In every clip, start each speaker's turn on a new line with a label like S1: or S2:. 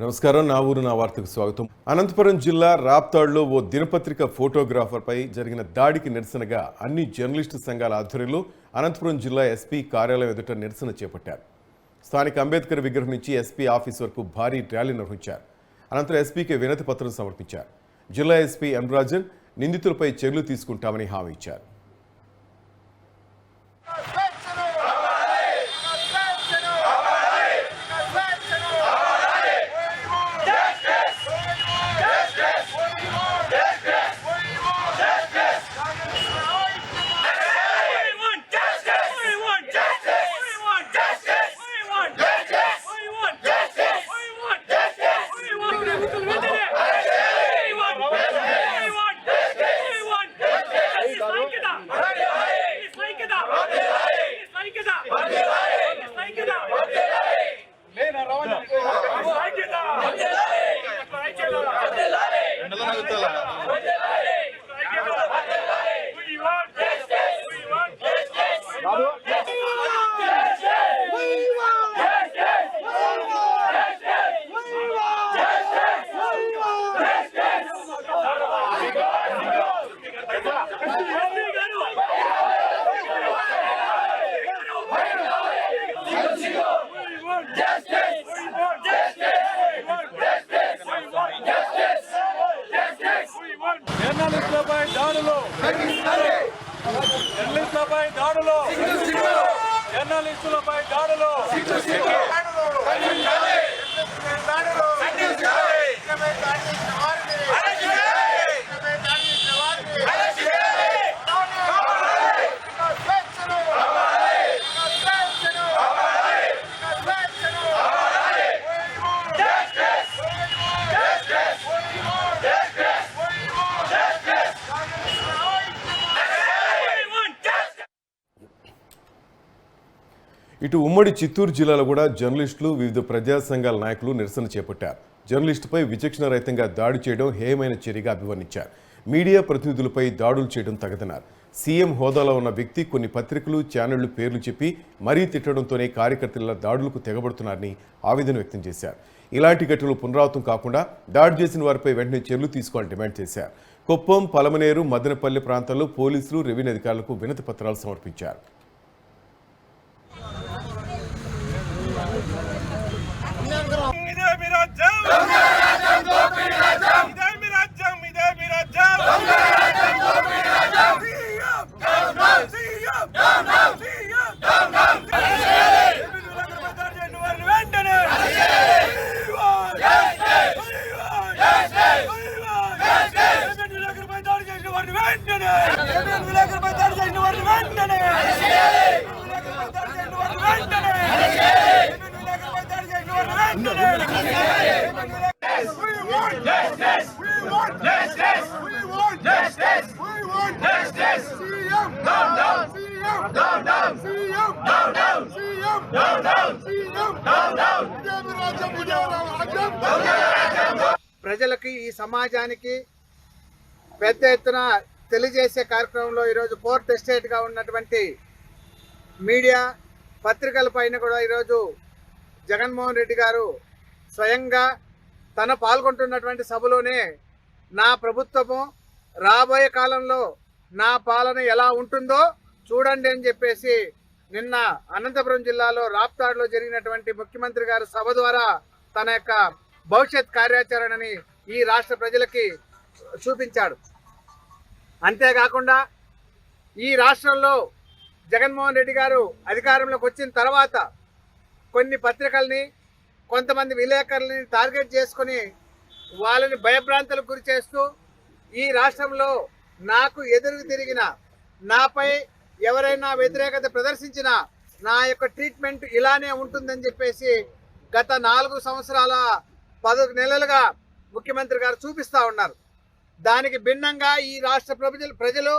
S1: నమస్కారం. నా ఊరు నా వార్తకు స్వాగతం. అనంతపురం జిల్లా రాప్తాడులో ఓ దినపత్రిక ఫోటోగ్రాఫర్పై జరిగిన దాడికి నిరసనగా అన్ని జర్నలిస్టు సంఘాల ఆధ్వర్యంలో అనంతపురం జిల్లా ఎస్పీ కార్యాలయం ఎదుట నిరసన చేపట్టారు. స్థానిక అంబేద్కర్ విగ్రహం నుంచి ఎస్పీ ఆఫీస్ వరకు భారీ ర్యాలీ నిర్వహించారు. అనంతరం ఎస్పీకి వినతి పత్రం సమర్పించారు. జిల్లా ఎస్పీ ఎన్ రాజన్ నిందితులపై చర్యలు తీసుకుంటామని హామీ ఇచ్చారు.
S2: జర్నలిస్టులపై దాడులు
S1: ఇటు ఉమ్మడి చిత్తూరు జిల్లాలో కూడా జర్నలిస్టులు వివిధ ప్రజా సంఘాల నాయకులు నిరసన చేపట్టారు. జర్నలిస్టుపై విచక్షణ రహితంగా దాడి చేయడం హేయమైన చర్యగా అభివర్ణించారు. మీడియా ప్రతినిధులపై దాడులు చేయడం తగదన్నారు. సీఎం హోదాలో ఉన్న వ్యక్తి కొన్ని పత్రికలు ఛానళ్లు పేర్లు చెప్పి మరీ తిట్టడంతోనే కార్యకర్తల దాడులకు తెగబడుతున్నారని ఆవేదన వ్యక్తం చేశారు. ఇలాంటి ఘటనలు పునరావృతం కాకుండా దాడి చేసిన వారిపై వెంటనే చర్యలు తీసుకోవాలని డిమాండ్ చేశారు. కుప్పం, పలమనేరు, మదనపల్లి ప్రాంతాల్లో పోలీసులు, రెవెన్యూ అధికారులకు వినతి పత్రాలు సమర్పించారు.
S3: ప్రజలకి ఈ సమాజానికి పెద్ద ఎత్తున తెలియజేసే కార్యక్రమంలో ఈరోజు ఫోర్త్ ఎస్టేట్గా ఉన్నటువంటి మీడియా పత్రికల పైన కూడా ఈరోజు జగన్మోహన్ రెడ్డి గారు స్వయంగా తను పాల్గొంటున్నటువంటి సభలోనే నా ప్రభుత్వము రాబోయే కాలంలో నా పాలన ఎలా ఉంటుందో చూడండి అని చెప్పేసి నిన్న అనంతపురం జిల్లాలో రాప్తాడులో జరిగినటువంటి ముఖ్యమంత్రి గారు సభ ద్వారా తన యొక్క భవిష్యత్ కార్యాచరణని ఈ రాష్ట్ర ప్రజలకి చూపించాడు. అంతేకాకుండా ఈ రాష్ట్రంలో జగన్మోహన్ రెడ్డి గారు అధికారంలోకి వచ్చిన తర్వాత కొన్ని పత్రికల్ని, కొంతమంది విలేకరులని టార్గెట్ చేసుకుని వాళ్ళని భయభ్రాంతులకు గురి చేస్తూ ఈ రాష్ట్రంలో నాకు ఎదురు తిరిగిన, నాపై ఎవరైనా వ్యతిరేకత ప్రదర్శించినా నా యొక్క ట్రీట్మెంట్ ఇలానే ఉంటుందని చెప్పేసి గత 4 సంవత్సరాల 10 నెలలుగా ముఖ్యమంత్రి గారు చూపిస్తూ ఉన్నారు. దానికి భిన్నంగా ఈ రాష్ట్ర ప్రజలు,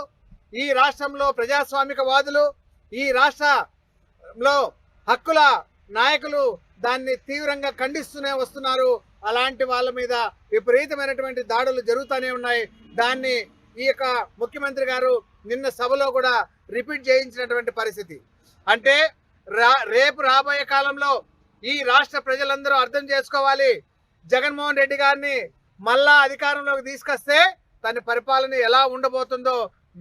S3: ఈ రాష్ట్రంలో ప్రజాస్వామికవాదులు, ఈ రాష్ట్రంలో హక్కుల నాయకులు దాన్ని తీవ్రంగా ఖండిస్తూనే వస్తున్నారు. అలాంటి వాళ్ళ మీద విపరీతమైనటువంటి దాడులు జరుగుతూనే ఉన్నాయి. దాన్ని ఈ యొక్క ముఖ్యమంత్రి గారు నిన్న సభలో కూడా రిపీట్ చేయించినటువంటి పరిస్థితి. అంటే రేపు రాబోయే కాలంలో ఈ రాష్ట్ర ప్రజలందరూ అర్థం చేసుకోవాలి, జగన్మోహన్ రెడ్డి గారిని మళ్ళా అధికారంలోకి తీసుకొస్తే తన పరిపాలన ఎలా ఉండబోతుందో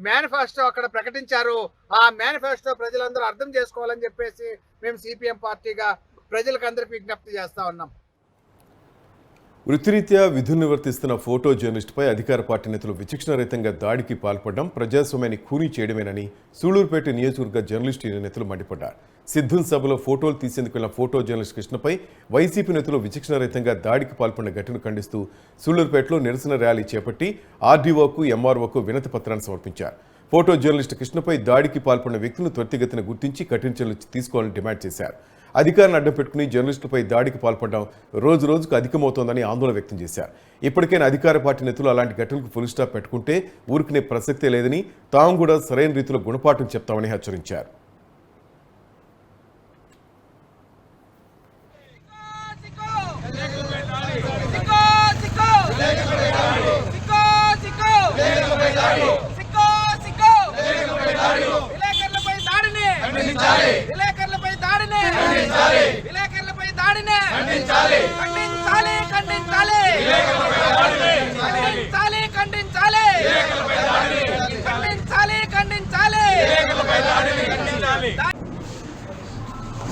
S3: మేనిఫెస్టో అక్కడ ప్రకటించారు. ఆ మేనిఫెస్టో ప్రజలందరూ అర్థం చేసుకోవాలని చెప్పేసి మేము సిపిఎం పార్టీగా ప్రజలకందరికీ విజ్ఞప్తి చేస్తా ఉన్నాం.
S1: వృత్తిరీత్యా విధులు నిర్వర్తిస్తున్న ఫోటో జర్నలిస్టుపై అధికార పార్టీ నేతలు విచక్షణారహితంగా దాడికి పాల్పడడం ప్రజాస్వామ్యాన్ని ఖూనీ చేయడమేనని సూళ్లూరుపేట నియోజకవర్గ జర్నలిస్టు యూనియన్ నేతలు మండిపడ్డారు. సిద్ధం సభలో ఫోటోలు తీసేందుకు వెళ్లిన ఫోటో జర్నలిస్ట్ కృష్ణపై వైసీపీ నేతలు విచక్షణారహితంగా దాడికి పాల్పడిన ఘటనను ఖండిస్తూ సూళ్లూరుపేటలో నిరసన ర్యాలీ చేపట్టి ఆర్డీఓకు ఎంఆర్ఓకు వినతి పత్రాన్ని సమర్పించారు. ఫోటో జర్నలిస్ట్ కృష్ణపై దాడికి పాల్పడిన వ్యక్తులను త్వరితగతిన గుర్తించి కఠిన చర్యలు తీసుకోవాలని డిమాండ్ చేశారు. అధికారులను అడ్డం పెట్టుకుని జర్నలిస్టులపై దాడికి పాల్పడడం రోజు రోజుకు అధికమవుతోందని ఆందోళన వ్యక్తం చేశారు. ఇప్పటికైనా అధికార పార్టీ నేతలు అలాంటి ఘటనలకు ఫుల్ స్టాప్ పెట్టుకుంటే ఊరుకునే ప్రసక్తే లేదని తాము కూడా సరైన రీతిలో గుణపాఠం చెప్తామని హెచ్చరించారు.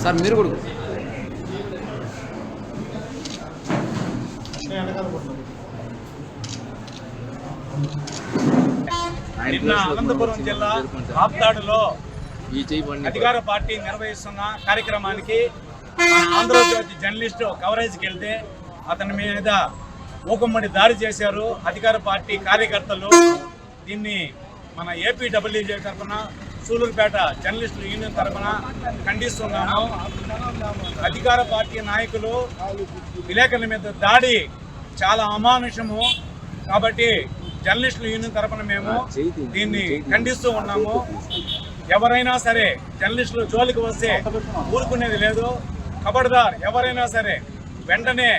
S4: సార్ మీరు కూడా
S2: నిన్న అనంతపురం జిల్లా రాప్తాడులో అధికార పార్టీ నిర్వహిస్తున్న కార్యక్రమానికి ఆంధ్రజ్యోతి జర్నలిస్టు కవరేజ్కి వెళ్తే అతని మీద మూకుమ్మడి దాడి చేశారు అధికార పార్టీ కార్యకర్తలు. దీన్ని మన ఏపీడబ్ల్యూజే తరఫున సూళ్లూరుపేట జర్నలిస్టుల యూనియన్ తరఫున ఖండిస్తున్నాము. అధికార పార్టీ నాయకులు విలేకరుల మీద దాడి చాలా అమానుషము కాబట్టి జర్నలిస్టుల యూనియన్ తరఫున మేము దీన్ని ఖండిస్తూ ఉన్నాము. ఎవరైనా సరే జర్నలిస్టులు జోలికి వస్తే ఊరుకునేది లేదు. ఖబర్దార్, ఎవరైనా సరే వెంటనే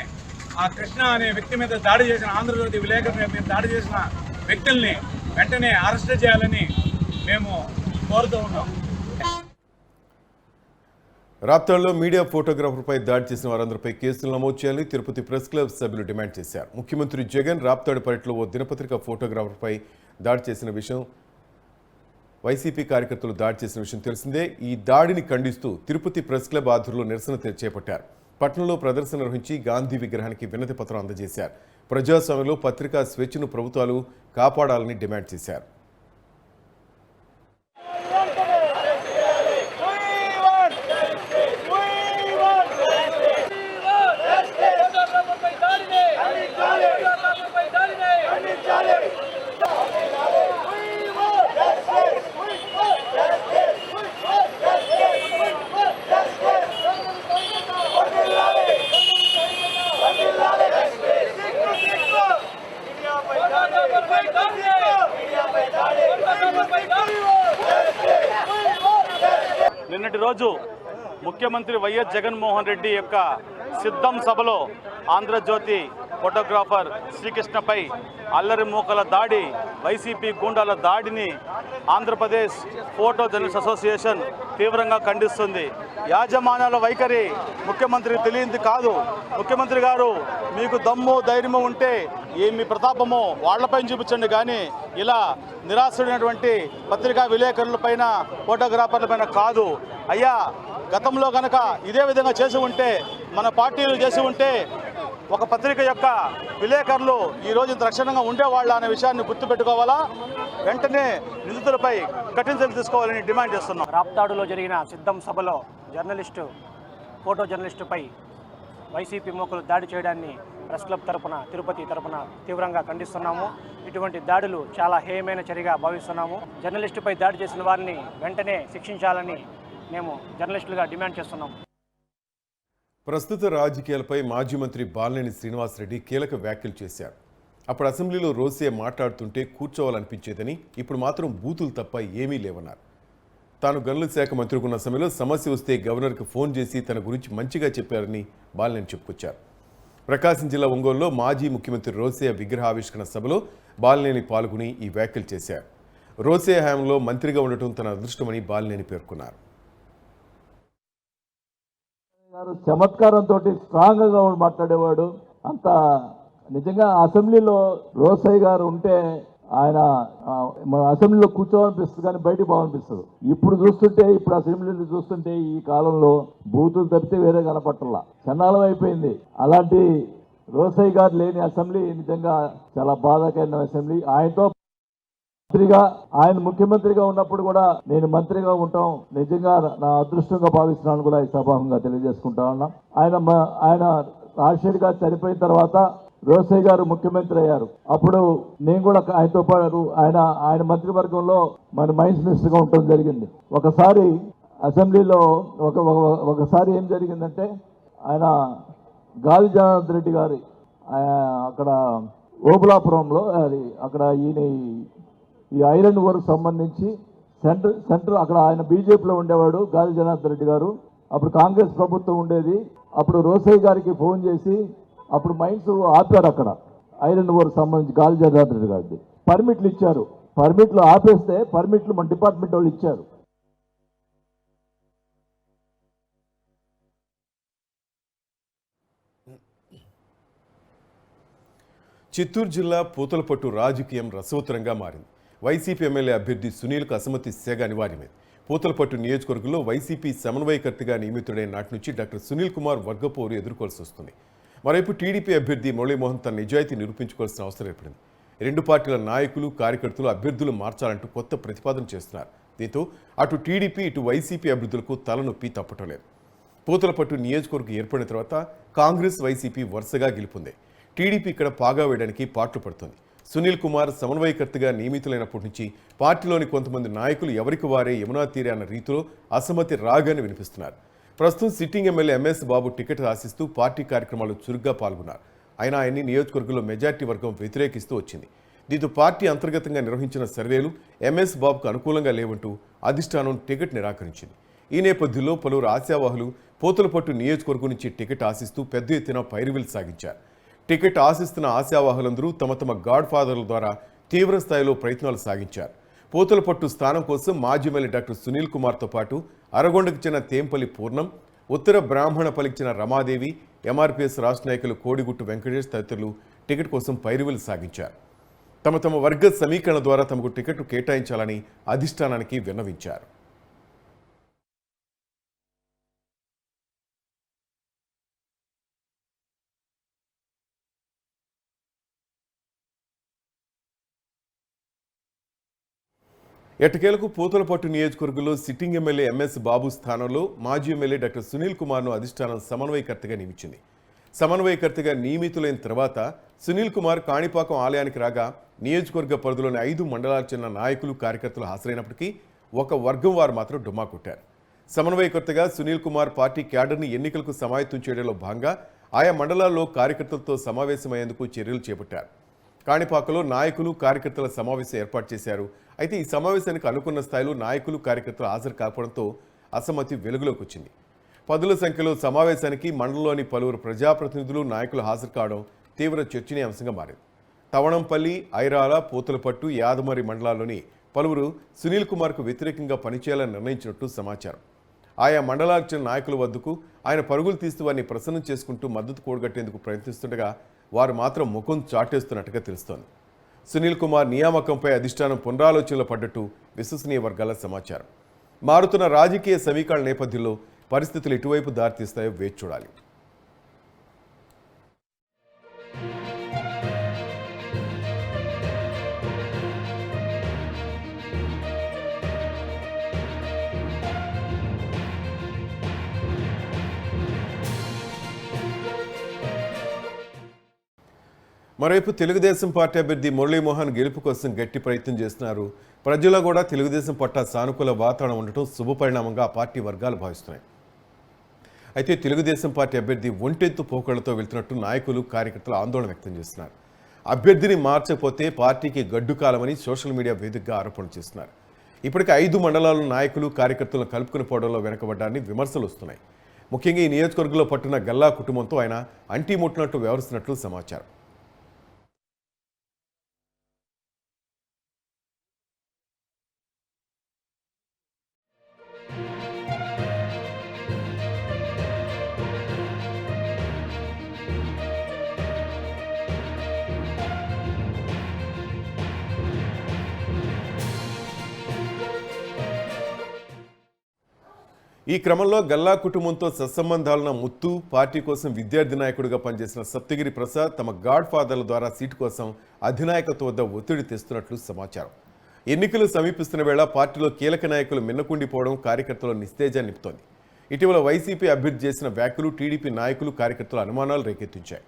S2: ఆ కృష్ణ అనే వ్యక్తి మీద దాడి చేసిన ఆంధ్రజ్యోతి విలేకరుల మీద దాడి చేసిన వ్యక్తుల్ని వెంటనే అరెస్ట్ చేయాలని మేము కోరుతూ ఉన్నాం.
S1: రాప్తాడులో మీడియా ఫోటోగ్రాఫర్పై దాడి చేసిన వారందరిపై కేసులు నమోదు చేయాలని తిరుపతి ప్రెస్ క్లబ్ సభ్యులు డిమాండ్ చేశారు. ముఖ్యమంత్రి జగన్ రాప్తాడు పర్యటనలో ఓ దినపత్రిక ఫోటోగ్రాఫర్పై దాడి చేసిన విషయం, వైసీపీ కార్యకర్తలు దాడి చేసిన విషయం తెలిసిందే. ఈ దాడిని ఖండిస్తూ తిరుపతి ప్రెస్ క్లబ్ ఆధ్వర్యంలో నిరసన చేపట్టారు. పట్టణంలో ప్రదర్శన నిర్వహించి గాంధీ విగ్రహానికి వినతి పత్రం అందజేశారు. ప్రజాస్వామ్యంలో పత్రికా స్వేచ్ఛను ప్రభుత్వాలు కాపాడాలని డిమాండ్ చేశారు.
S5: నిన్నటి రోజు ముఖ్యమంత్రి వైఎస్ జగన్మోహన్ రెడ్డి యొక్క సిద్ధం సభలో ఆంధ్రజ్యోతి ఫోటోగ్రాఫర్ శ్రీకృష్ణపై అల్లరి మూకల దాడి, వైసీపీ గూండాల దాడిని ఆంధ్రప్రదేశ్ ఫోటో జర్నలిస్ట్ అసోసియేషన్ తీవ్రంగా ఖండిస్తుంది. యాజమాన్యాల వైఖరి ముఖ్యమంత్రికి తెలియంది కాదు. ముఖ్యమంత్రి గారు మీకు దమ్ము ధైర్యము ఉంటే మీ ప్రతాపము వాళ్లపై చూపించండి, కానీ ఇలా నిరాశుడైనటువంటి పత్రికా విలేకరులపైన ఫోటోగ్రాఫర్లపైన కాదు. అయ్యా, గతంలో కనుక ఇదే విధంగా చేసి ఉంటే, మన పార్టీలు చేసి ఉంటే ఒక పత్రిక యొక్క విలేకరులు ఈరోజు ఇంత రక్షణగా ఉండేవాళ్ళ అనే విషయాన్ని గుర్తుపెట్టుకోవాలా. వెంటనే నిందితులపై కఠిన చర్యలు తీసుకోవాలని డిమాండ్ చేస్తున్నాం.
S6: రాప్తాడులో జరిగిన సిద్ధం సభలో ఫోటో జర్నలిస్టుపై వైసీపీ మూకలు దాడి చేయడాన్ని ప్రెస్ క్లబ్ తరపున, తిరుపతి తరపున తీవ్రంగా ఖండిస్తున్నాము. ఇటువంటి దాడులు చాలా హేయమైన చర్యగా భావిస్తున్నాము. జర్నలిస్టుపై దాడి చేసిన వారిని వెంటనే శిక్షించాలని మేము జర్నలిస్టులుగా డిమాండ్ చేస్తున్నాము.
S1: ప్రస్తుత రాజకీయాలపై మాజీ మంత్రి బాలినేని శ్రీనివాసరెడ్డి కీలక వ్యాఖ్యలు చేశారు. అప్పుడు అసెంబ్లీలో రోసే మాట్లాడుతుంటే కూర్చోవాలనిపించేదని, ఇప్పుడు మాత్రం బూతులు తప్ప ఏమీ లేవన్నారు. తాను గనుల శాఖ మంత్రిగా ఉన్న సమయంలో సమస్య వస్తే గవర్నర్కి ఫోన్ చేసి తన గురించి మంచిగా చెప్పారని బాలినేని చెప్పుకొచ్చారు. ప్రకాశం జిల్లా ఒంగోలులో మాజీ ముఖ్యమంత్రి రోసే విగ్రహావిష్కరణ సభలో బాలినేని పాల్గొని ఈ వ్యాఖ్యలు చేశారు. రోసే హయాంలో మంత్రిగా ఉండటం తన అదృష్టమని బాలినేని పేర్కొన్నారు.
S7: చమత్కారంతో స్ట్రాంగ్గా మాట్లాడేవాడు.
S4: అంత నిజంగా అసెంబ్లీలో రోసయ్య గారు ఉంటే ఆయన మన అసెంబ్లీలో కూర్చోవాలనిపిస్తుంది కానీ బయటికి పోవాలనిపిస్తుంది. ఇప్పుడు అసెంబ్లీలో చూస్తుంటే ఈ కాలంలో బూతులు తప్పితే వేరే కనపట్టల్లా, చండాలం అయిపోయింది. అలాంటి రోసయ్య గారు లేని అసెంబ్లీ నిజంగా చాలా బాధాకరమైన అసెంబ్లీ. ఆయనతో మంత్రిగా, ఆయన ముఖ్యమంత్రిగా ఉన్నప్పుడు కూడా నేను మంత్రిగా ఉంటాం నిజంగా నా అదృష్టంగా భావిస్తున్నాను కూడా ఈ సభాముఖంగా తెలియజేసుకుంటా ఉన్నా. ఆయన రాజశేఖర్ గారు చనిపోయిన తర్వాత రోసయ్య గారు ముఖ్యమంత్రి అయ్యారు. అప్పుడు నేను కూడా ఆయనతో పాటు ఆయన మంత్రివర్గంలో మన మైన్స్ మినిస్టర్గా ఉండటం జరిగింది. ఒకసారి అసెంబ్లీలో ఒకసారి ఏం జరిగిందంటే ఆయన గాలి జనార్దన్ రెడ్డి గారి అక్కడ ఓబులాపురంలో అక్కడ ఈయన ఈ ఐరన్ వర్క్ సంబంధించి సెంటర్ అక్కడ ఆయన బీజేపీలో ఉండేవాడు గాలి జనార్దన్ రెడ్డి గారు. అప్పుడు కాంగ్రెస్ ప్రభుత్వం ఉండేది. అప్పుడు రోసయ్య గారికి ఫోన్ చేసి అప్పుడు మైన్స్ ఆపారు. అక్కడ ఐరన్ వర్క్ సంబంధించి గాలి జనార్దన్ రెడ్డి గారికి పర్మిట్లు ఇచ్చారు. పర్మిట్లు ఆపేస్తే పర్మిట్లు మన డిపార్ట్మెంట్ వాళ్ళు ఇచ్చారు.
S1: చిత్తూరు జిల్లా పూతలపట్టు రాజకీయం రసవత్తరంగా మారింది. వైసీపీ ఎమ్మెల్యే అభ్యర్థి సునీల్కు అసమ్మతి సేగ అనివార్యమైంది. పూతలపట్టు నియోజకవర్గంలో వైసీపీ సమన్వయకర్తగా నియమితుడైన నాటి నుంచి డాక్టర్ సునీల్ కుమార్ వర్గపోరు ఎదుర్కోవాల్సి వస్తుంది. మరోవైపు టీడీపీ అభ్యర్థి మురళీమోహన్ తన నిజాయితీ నిరూపించుకోవాల్సిన అవసరం ఏర్పడింది. రెండు పార్టీల నాయకులు, కార్యకర్తలు అభ్యర్థులు మార్చాలంటూ కొత్త ప్రతిపాదన చేస్తున్నారు. దీంతో అటు టీడీపీ, ఇటు వైసీపీ అభ్యర్థులకు తలనొప్పి తప్పటం లేదు. పూతలపట్టు నియోజకవర్గం ఏర్పడిన తర్వాత కాంగ్రెస్, వైసీపీ వరుసగా గెలుపొందాయి. టీడీపీ ఇక్కడ పాగా వేయడానికి పాట్లు పడుతుంది. సునీల్ కుమార్ సమన్వయకర్తగా నియమితులైనప్పటి నుంచి పార్టీలోని కొంతమంది నాయకులు ఎవరికి వారే యమునా తీరే అన్న రీతిలో అసమ్మతి రాగానే వినిపిస్తున్నారు. ప్రస్తుతం సిట్టింగ్ ఎమ్మెల్యే ఎంఎస్ బాబు టికెట్ ఆశిస్తూ పార్టీ కార్యక్రమాలు చురుగ్గా పాల్గొన్నారు. అయినా ఆయన్ని నియోజకవర్గంలో మెజార్టీ వర్గం వ్యతిరేకిస్తూ వచ్చింది. దీంతో పార్టీ అంతర్గతంగా నిర్వహించిన సర్వేలు ఎంఎస్ బాబుకు అనుకూలంగా లేవంటూ అధిష్టానం టికెట్ నిరాకరించింది. ఈ నేపథ్యంలో పలువురు ఆశావాహులు పూతలపట్టు నియోజకవర్గం నుంచి టికెట్ ఆశిస్తూ పెద్ద ఎత్తున పైరువీలు సాగించారు. టికెట్ ఆశిస్తున్న ఆశావాహులందరూ తమ తమ గాడ్ ఫాదర్ల ద్వారా తీవ్ర స్థాయిలో ప్రయత్నాలు సాగించారు. పూతలపట్టు స్థానం కోసం మాజీ ఎమ్మెల్యే డాక్టర్ సునీల్ కుమార్తో పాటు అరగొండకు చెందిన తేంపల్లి పూర్ణం, ఉత్తర బ్రాహ్మణ పలికిన రమాదేవి, ఎంఆర్పీఎస్ రాష్ట్ర నాయకులు కోడిగుట్టు వెంకటేష్ తదితరులు టికెట్ కోసం పైరువీలు సాగించారు. తమ తమ వర్గ సమీకరణ ద్వారా తమకు టికెట్ కేటాయించాలని అధిష్టానానికి విన్నవించారు. ఎట్టకేలకు పూతలపట్టు నియోజకవర్గంలో సిట్టింగ్ ఎమ్మెల్యే ఎంఎస్ బాబు స్థానంలో మాజీ ఎమ్మెల్యే డాక్టర్ సునీల్ కుమార్ను అధిష్టానం సమన్వయకర్తగా నియమించింది. సమన్వయకర్తగా నియమితులైన తర్వాత సునీల్ కుమార్ కాణిపాకం ఆలయానికి రాగా నియోజకవర్గ పరిధిలోని 5 మండలాల చెందిన నాయకులు, కార్యకర్తలు హాజరైనప్పటికీ ఒక వర్గం వారు మాత్రం డుమ్మా కొట్టారు. సమన్వయకర్తగా సునీల్ కుమార్ పార్టీ క్యాడర్ని ఎన్నికలకు సమాయత్తం చేయడంలో భాగంగా ఆయా మండలాల్లో కార్యకర్తలతో సమావేశమయ్యేందుకు చర్యలు చేపట్టారు. కాణిపాకలో నాయకులు, కార్యకర్తల సమావేశం ఏర్పాటు చేశారు. అయితే ఈ సమావేశానికి అనుకున్న స్థాయిలో నాయకులు, కార్యకర్తలు హాజరు కాకపోవడంతో అసమ్మతి వెలుగులోకి వచ్చింది. 10ల సంఖ్యలో సమావేశానికి మండలంలోని పలువురు ప్రజాప్రతినిధులు, నాయకులు హాజరు కావడం తీవ్ర చర్చనీయాంశంగా మారింది. తవణంపల్లి, ఐరాల, పూతలపట్టు, యాదమరి మండలాల్లోని పలువురు సునీల్ కుమార్కు వ్యతిరేకంగా పనిచేయాలని నిర్ణయించినట్టు సమాచారం. ఆయా మండలాలకు చెందిన నాయకుల వద్దకు ఆయన పరుగులు తీస్తూ వారిని ప్రసన్నం చేసుకుంటూ మద్దతు కూడగట్టేందుకు ప్రయత్నిస్తుండగా వారు మాత్రం ముఖం చాటేస్తున్నట్టుగా తెలుస్తోంది. సునీల్ కుమార్ నియామకంపై అధిష్టానం పునరాలోచనలు పడ్డట్టు విశ్వసనీయ వర్గాల సమాచారం. మారుతున్న రాజకీయ సమీకరణ నేపథ్యంలో పరిస్థితులు ఎటువైపు దారితీస్తాయో వేచి చూడాలి. మరోవైపు తెలుగుదేశం పార్టీ అభ్యర్థి మురళీమోహన్ గెలుపు కోసం గట్టి ప్రయత్నం చేస్తున్నారు. ప్రజల్లో కూడా తెలుగుదేశం పట్ల సానుకూల వాతావరణం ఉండటం శుభపరిణామంగా ఆ పార్టీ వర్గాలు భావిస్తున్నాయి. అయితే తెలుగుదేశం పార్టీ అభ్యర్థి ఒంటెత్తు పోకళ్లతో వెళ్తున్నట్టు నాయకులు, కార్యకర్తలు ఆందోళన వ్యక్తం చేస్తున్నారు. అభ్యర్థిని మార్చకపోతే పార్టీకి గడ్డు కాలమని సోషల్ మీడియా వేదికగా ఆరోపణలు చేస్తున్నారు. ఇప్పటికే 5 మండలాల నాయకులు, కార్యకర్తలను కలుపుకుని పోవడంలో వెనకబడ్డారని విమర్శలు వస్తున్నాయి. ముఖ్యంగా ఈ నియోజకవర్గంలో పట్టున్న గల్లా కుటుంబంతో ఆయన అంటీ ముట్టినట్టు వ్యవహరిస్తున్నట్లు సమాచారం. ఈ క్రమంలో గల్లా కుటుంబంతో సత్సంబంధాలున్న ముత్తు పార్టీ కోసం విద్యార్థి నాయకుడిగా పనిచేసిన సప్తగిరి ప్రసాద్ తమ గాడ్ ఫాదర్ల ద్వారా సీటు కోసం అధినాయకత్వం వద్ద ఒత్తిడి తెస్తున్నట్లు సమాచారం. ఎన్నికలు సమీపిస్తున్న వేళ పార్టీలో కీలక నాయకులు మిన్నకుండిపోవడం కార్యకర్తల నిస్తేజాన్ని నింపుతోంది. ఇటీవల వైసీపీ అభ్యర్థి చేసిన వ్యాఖ్యలు టీడీపీ నాయకులు కార్యకర్తల అనుమానాలు రేకెత్తించాయి.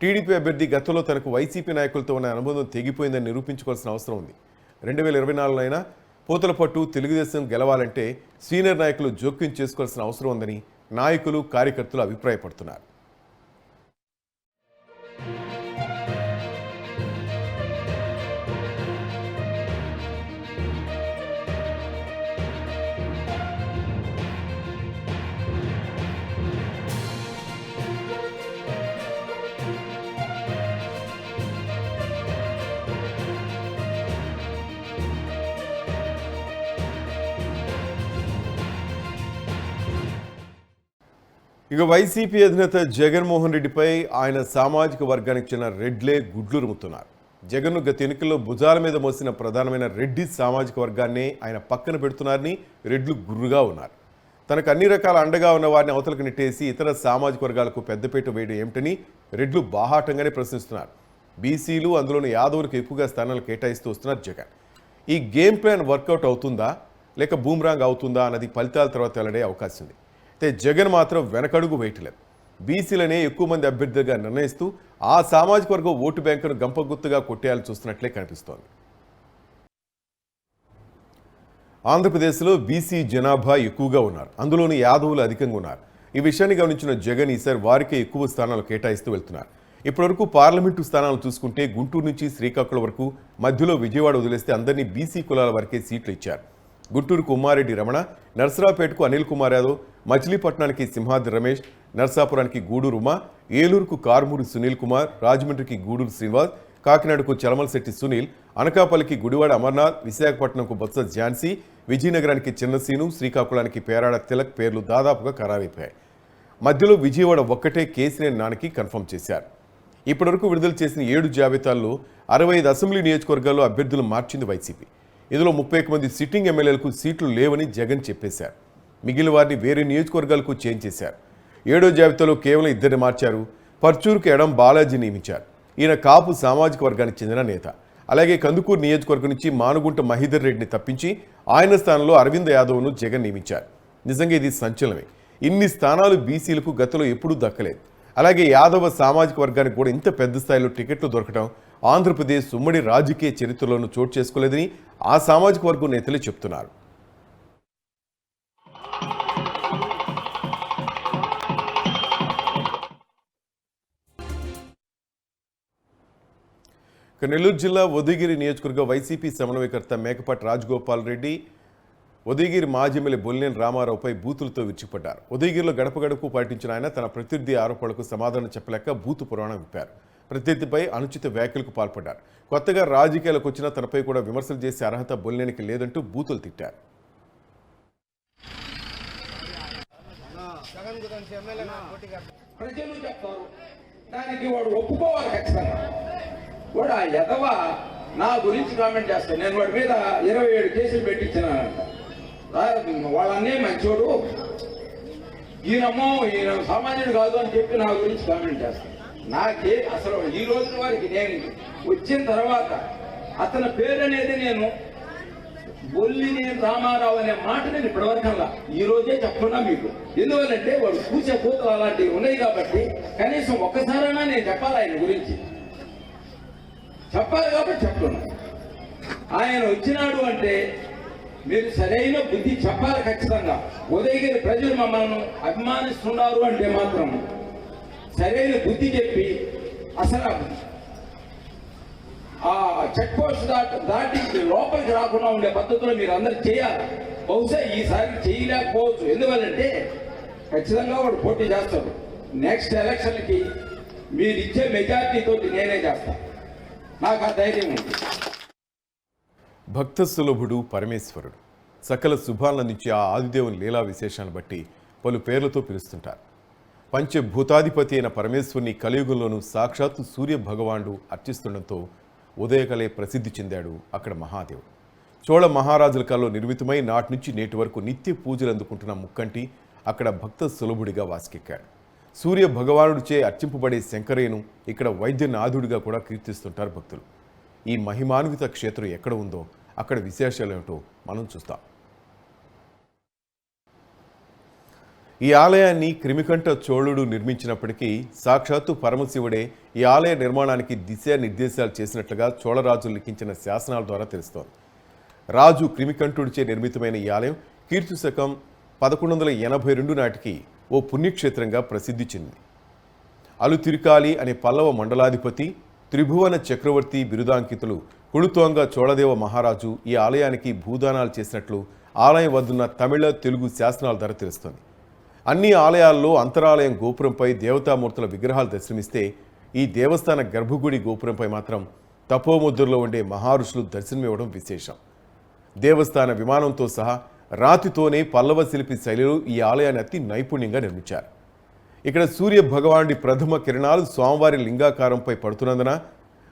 S1: టీడీపీ అభ్యర్థి గతంలో తనకు వైసీపీ నాయకులతో ఉన్న అనుబంధం తెగిపోయిందని నిరూపించుకోవాల్సిన అవసరం ఉంది. 2024 అయినా పూతలపట్టు తెలుగుదేశం గెలవాలంటే సీనియర్ నాయకులు జోక్యం చేసుకోవాల్సిన అవసరం ఉందని నాయకులు కార్యకర్తలు అభిప్రాయపడుతున్నారు. ఇక వైసీపీ అధినేత జగన్మోహన్ రెడ్డిపై ఆయన సామాజిక వర్గానికి చెందిన రెడ్లే గుడ్లు రుముతున్నారు. జగన్ను గత ఎన్నికల్లో భుజాల మీద మోసిన ప్రధానమైన రెడ్డి సామాజిక వర్గాన్ని ఆయన పక్కన పెడుతున్నారని రెడ్లు గుర్రుగా ఉన్నారు. తనకు అన్ని రకాల అండగా ఉన్న వారిని అవతలకు నెట్టేసి ఇతర సామాజిక వర్గాలకు పెద్దపీట వేయడం ఏమిటని రెడ్లు బాహాటంగానే ప్రశ్నిస్తున్నారు. బీసీలు అందులోని యాదవులకు ఎక్కువగా స్థానాలు కేటాయిస్తూ వస్తున్నారు జగన్. ఈ గేమ్ ప్లాన్ వర్కౌట్ అవుతుందా లేక బూమ్రాంగ్ అవుతుందా అన్నది ఫలితాల తర్వాత వెల్లడే అవకాశం ఉంది. అయితే జగన్ మాత్రం వెనకడుగు వేయట్లేదు. బీసీలనే ఎక్కువ మంది అభ్యర్థులుగా నిర్ణయిస్తూ ఆ సామాజిక వర్గం ఓటు బ్యాంకును గంపగుత్తుగా కొట్టేయాలని చూస్తున్నట్లే కనిపిస్తోంది. ఆంధ్రప్రదేశ్లో బీసీ జనాభా ఎక్కువగా ఉన్నారు, అందులోని యాదవులు అధికంగా ఉన్నారు. ఈ విషయాన్ని గమనించిన జగన్ ఈసారి వారికే ఎక్కువ స్థానాలు కేటాయిస్తూ వెళ్తున్నారు. ఇప్పటివరకు పార్లమెంటు స్థానాలు చూసుకుంటే గుంటూరు నుంచి శ్రీకాకుళం వరకు, మధ్యలో విజయవాడ వదిలేస్తే అందరినీ బీసీ కులాల వరకే సీట్లు ఇచ్చారు. గుంటూరుకు ఉమ్మారెడ్డి రమణ, నర్సరావుపేటకు అనిల్ కుమార్ యాదవ్, మచిలీపట్నానికి సింహాద్రి రమేష్, నర్సాపురానికి గూడూరు ఉమా, ఏలూరుకు కారుమూరి సునీల్ కుమార్, రాజమండ్రికి గూడూరు శ్రీనివాస్, కాకినాడకు చలమలశెట్టి సునీల్, అనకాపల్లికి గుడివాడ అమర్నాథ్, విశాఖపట్నంకు బొత్స ఝాన్సీ, విజయనగరానికి చిన్నసీను, శ్రీకాకుళానికి పేరాడ తిలక్ పేర్లు దాదాపుగా ఖరారైపోయాయి. మధ్యలో విజయవాడ ఒక్కటే కేసినేని నానికి కన్ఫర్మ్ చేశారు. ఇప్పటివరకు విడుదల చేసిన 7 జాబితాల్లో 65 అసెంబ్లీ నియోజకవర్గాల్లో అభ్యర్థులు మార్చింది వైసీపీ. ఇందులో 31 మంది సిట్టింగ్ ఎమ్మెల్యేలకు సీట్లు లేవని జగన్ చెప్పేశారు. మిగిలిన వారిని వేరే నియోజకవర్గాలకు చేంజ్ చేశారు. 7వ జాబితాలో కేవలం 2 మార్చారు. పర్చూరుకు ఎడం బాలాజీ నియమించారు. ఈయన కాపు సామాజిక వర్గానికి చెందిన నేత. అలాగే కందుకూరు నియోజకవర్గం నుంచి మానుగుంట మహీధర్ రెడ్డిని తప్పించి ఆయన స్థానంలో అరవింద్ యాదవ్ను జగన్ నియమించారు. నిజంగా ఇది సంచలనమే. ఇన్ని స్థానాలు బీసీలకు గతంలో ఎప్పుడూ దక్కలేదు. అలాగే యాదవ సామాజిక వర్గానికి కూడా ఇంత పెద్ద స్థాయిలో టికెట్లు దొరకడం ఆంధ్రప్రదేశ్ ఉమ్మడి రాజకీయ చరిత్రలోనూ చోటు చేసుకోలేదని ఆ సామాజిక వర్గం నేతలే చెప్తున్నారు. నెల్లూరు జిల్లా ఉదయగిరి నియోజకవర్గ వైసీపీ సమన్వయకర్త మేకపాటి రాజగోపాల్ రెడ్డి ఉదయగిరి మాజీ ఎమ్మెల్యే బొల్లినేని రామారావుపై బూతులతో విరుచుకుపడ్డారు. ఉదయగిరిలో గడప గడపకు పాటించిన ఆయన తన ప్రత్యర్థి ఆరోపణలకు సమాధానం చెప్పలేక బూతు పురాణం విప్పారు. ప్రత్యర్థిపై అనుచిత వ్యాఖ్యలకు పాల్పడ్డారు. కొత్తగా రాజకీయాలకు వచ్చిన తనపై కూడా విమర్శలు చేసే అర్హత బొల్లినేనికి లేదంటూ బూతులు తిట్టారు.
S7: ప్రజలు చెప్తారు, దానికి వాడు ఒప్పుకోవాలి ఖచ్చితంగా. వాడు ఆ ఎదవ నా గురించి కామెంట్ చేస్తాను. నేను వాడి మీద 27 కేసులు పెట్టించినానంట. వాళ్ళన్నే మంచోడు, ఈయన సామాన్యుడు కాదు అని చెప్పి నా గురించి కామెంట్ చేస్తాను. నాకే అసలు ఈ రోజు వారికి నేను వచ్చిన తర్వాత అతని పేరు అనేది నేను బొల్లినేని రామారావు అనే మాట నేను ఇప్పటివరకల్లా ఈ రోజే చెప్తున్నా మీకు. ఎందువల్లంటే వాడు కూర్చే కూతురు అలాంటివి ఉన్నాయి కాబట్టి కనీసం ఒక్కసారైనా నేను చెప్పాలి, ఆయన గురించి చెప్పాలి కాబట్టి చెప్తున్నా. ఆయన వచ్చినాడు అంటే మీరు సరైన బుద్ధి చెప్పాలి ఖచ్చితంగా. ఉదయగిరి ప్రజలు మమ్మల్ని అభిమానిస్తున్నారు అంటే మాత్రం సరైన బుద్ధి చెప్పి అసలు ఆ చెక్ పోస్ట్ దాటి లోపలికి రాకుండా ఉండే పద్ధతిలో మీరు అందరూ చేయాలి. బహుశా ఈసారి చేయలేకపోవచ్చు. ఎందువల్లంటే ఖచ్చితంగా వాడు పోటీ చేస్తాడు. నెక్స్ట్ ఎలక్షన్కి మీరు ఇచ్చే మెజార్టీతో నేనే చేస్తాను. నాకు ఆ ధైర్యం ఉంది.
S1: భక్త సులభుడు పరమేశ్వరుడు సకల శుభాలందించే ఆ ఆదిదేవుని లీలా విశేషాలను బట్టి పలు పేర్లతో పిలుస్తుంటారు. పంచభూతాధిపతి అయిన పరమేశ్వరుని కలియుగంలోనూ సాక్షాత్తు సూర్య భగవానుడు అర్చిస్తుండటంతో ఉదయకలే ప్రసిద్ధి చెందాడు అక్కడ మహాదేవుడు. చోళ మహారాజుల కాలంలో నిర్మితమై నాటి నుంచి నేటి వరకు నిత్య పూజలు అందుకుంటున్న ముక్కంటి అక్కడ భక్త సులభుడిగా వాసికెక్కాడు. సూర్య భగవానుడిచే అర్చింపబడే శంకరయ్యను ఇక్కడ వైద్యనాథుడిగా కూడా కీర్తిస్తుంటారు భక్తులు. ఈ మహిమాన్విత క్షేత్రం ఎక్కడ ఉందో అక్కడ విశేషాలు ఏమిటో మనం చూస్తాం. ఈ ఆలయాన్ని క్రిమికంఠ చోళుడు నిర్మించినప్పటికీ సాక్షాత్తు పరమశివుడే ఈ ఆలయ నిర్మాణానికి దిశానిర్దేశాలు చేసినట్లుగా చోళరాజులు లిఖించిన శాసనాల ద్వారా తెలుస్తోంది. రాజు క్రిమికంఠుడిచే నిర్మితమైన ఈ ఆలయం కీర్తి శకం 1182 నాటికి ఓ పుణ్యక్షేత్రంగా ప్రసిద్ధి చెందింది. అలుతిరికాలి అనే పల్లవ మండలాధిపతి త్రిభువన చక్రవర్తి బిరుదాంకితులు కుళుతోంగ చోళదేవ మహారాజు ఈ ఆలయానికి భూదానాలు చేసినట్లు ఆలయం వద్దున్న తమిళ తెలుగు శాసనాల ద్వారా తెలుస్తోంది. అన్ని ఆలయాల్లో అంతరాలయం గోపురంపై దేవతామూర్తుల విగ్రహాలు దర్శనమిస్తే ఈ దేవస్థాన గర్భగుడి గోపురంపై మాత్రం తపోముద్రలో ఉండే మహారుషులు దర్శనమివ్వడం విశేషం. దేవస్థాన విమానంతో సహా రాతితోనే పల్లవ శిల్పి శైలిలో ఈ ఆలయాన్ని అతి నైపుణ్యంగా నిర్మించారు. ఇక్కడ సూర్య భగవానుడి ప్రథమ కిరణాలు స్వామివారి లింగాకారంపై పడుతున్నందున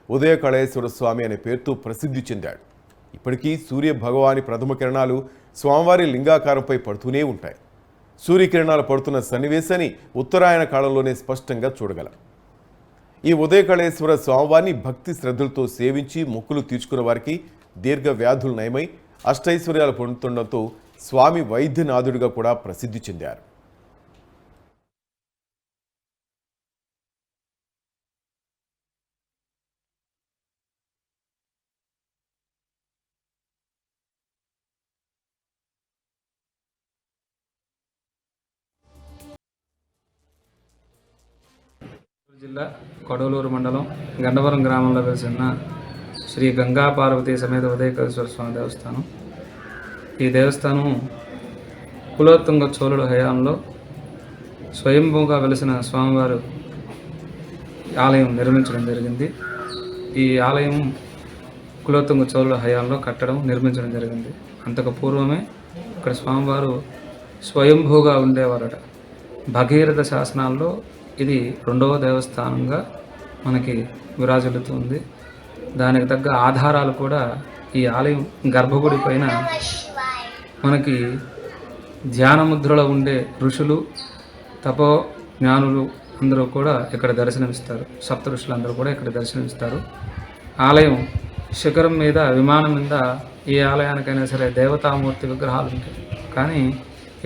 S1: ఉదయకళేశ్వర స్వామి అనే పేరుతో ప్రసిద్ధి చెందాడు. ఇప్పటికీ సూర్య భగవాని ప్రథమ కిరణాలు స్వామివారి లింగాకారంపై పడుతూనే ఉంటాయి. సూర్యకిరణాలు పడుతున్న సన్నివేశాన్ని ఉత్తరాయణ కాలంలోనే స్పష్టంగా చూడగలం. ఈ ఉదయకళేశ్వర స్వామివారిని భక్తి శ్రద్ధలతో సేవించి మొక్కులు తీర్చుకున్న వారికి దీర్ఘ వ్యాధులు నయమై అష్టైశ్వర్యాలు పొందుతుండటంతో స్వామి వైద్యనాథుడిగా కూడా ప్రసిద్ధి చెందారు.
S8: జిల్లా కొడవలూరు మండలం గండవరం గ్రామంలో వెలిసిన శ్రీ గంగా పార్వతీ సమేత ఉదయకేశ్వర స్వామి దేవస్థానం. ఈ దేవస్థానం కులోత్తుంగ చోళుల హయాంలో స్వయంభూగా వెలిసిన స్వామివారు ఆలయం నిర్మించడం జరిగింది. ఈ ఆలయం కులోత్తుంగ చోళుల హయాంలో నిర్మించడం జరిగింది. అంతకు పూర్వమే ఇక్కడ స్వామివారు స్వయంభూగా ఉండేవారట. భగీరథ శాసనాల్లో ఇది 2వ దేవస్థానంగా మనకి విరాజిల్లుతుంది. దానికి తగ్గ ఆధారాలు కూడా ఈ ఆలయం గర్భగుడి పైన మనకి ధ్యానముద్రలో ఉండే ఋషులు తపో జ్ఞానులు అందరూ కూడా ఇక్కడ దర్శనమిస్తారు. సప్త ఋషులందరూ కూడా ఇక్కడ దర్శనమిస్తారు. ఆలయం శిఖరం మీద విమానం మీద ఏ ఆలయానికైనా సరే దేవతామూర్తి విగ్రహాలు ఉంటాయి. కానీ